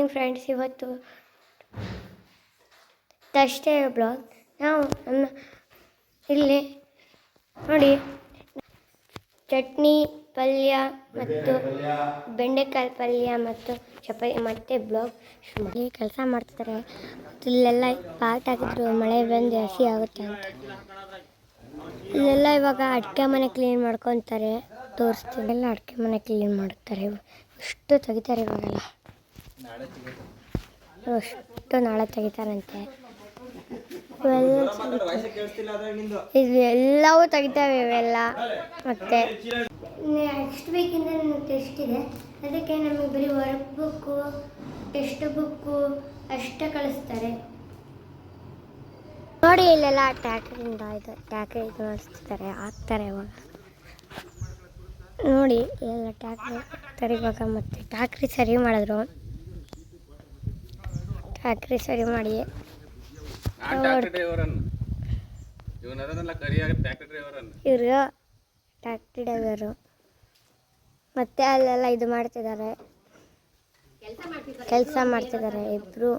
Morning friends. ಇವತ್ತು Thursday blog. ನಾವು ಇಲ್ಲಿ ನೋಡಿ ಚಟ್ನಿ ಪಲ್ಯ ಮತ್ತು ಬೆಂಡೆಕಾಯಿ ಪಲ್ಯ ಮತ್ತು ಚಪಾತಿ ಮತ್ತೆ ಬ್ಲಾಗ್ ಇಲ್ಲಿ ಕೆಲಸ ಮಾಡ್ತಿದ್ದಾರೆ. ಇಲ್ಲೆಲ್ಲ ಪಾಟ್ ಹಾಕಿದ್ರು ಮಳೆ ಬಂದು ಹಸಿ ಆಗುತ್ತೆ ಅಂತ. ಇಲ್ಲೆಲ್ಲ ಇವಾಗ ಅಡಿಕೆ ಮನೆ ಕ್ಲೀನ್ ಮಾಡ್ಕೊತಾರೆ. ತೋರಿಸ್ತೀವಿ. ಎಲ್ಲ ಅಡಿಕೆ ಮನೆ ಕ್ಲೀನ್ ಮಾಡ್ತಾರೆ. ಅಷ್ಟು ತೆಗಿತಾರೆ ಇವಾಗೆಲ್ಲ. ಅಷ್ಟು ನಾಳೆ ತೆಗಿತಾರಂತೆ. ಇಲ್ಲಿ ಎಲ್ಲವೂ ತೆಗಿತಾವೆ ಇವೆಲ್ಲ. ಮತ್ತು ನೆಕ್ಸ್ಟ್ ವೀಕಿಂದ ನಮಗೆ ಟೆಸ್ಟ್ ಇದೆ. ಅದಕ್ಕೆ ನಮಗೆ ಬರೀ ವರ್ಕ್ ಬುಕ್ಕು ಟೆಕ್ಸ್ಟ್ ಬುಕ್ಕು ಅಷ್ಟೇ ಕಳಿಸ್ತಾರೆ. ನೋಡಿ ಇಲ್ಲೆಲ್ಲ ಟ್ಯಾಕ್ಟ್ರಿಂದ ಟ್ಯಾಕ್ಟ್ರಿ ಇದು ಮಾಡಿಸ್ತಿದ್ದಾರೆ, ಹಾಕ್ತಾರೆ ಇವಾಗ. ನೋಡಿ ಎಲ್ಲ ಟ್ಯಾಕ್ಟ್ರಿ ಹಾಕ್ತಾರೆ ಇವಾಗ. ಮತ್ತು ಟ್ಯಾಕ್ಟ್ರಿ ಸರಿ ಮಾಡಿದ್ರು. ಟ್ಯಾಕ್ಟ್ರಿ ಸರಿ ಮಾಡಿ ಇವರು ಟ್ಯಾಕ್ಟ್ರಿ ಡ್ರೈವರು. ಮತ್ತೆ ಅಲ್ಲೆಲ್ಲ ಇದು ಮಾಡ್ತಿದ್ದಾರೆ, ಕೆಲಸ ಮಾಡ್ತಿದ್ದಾರೆ ಇಬ್ರು.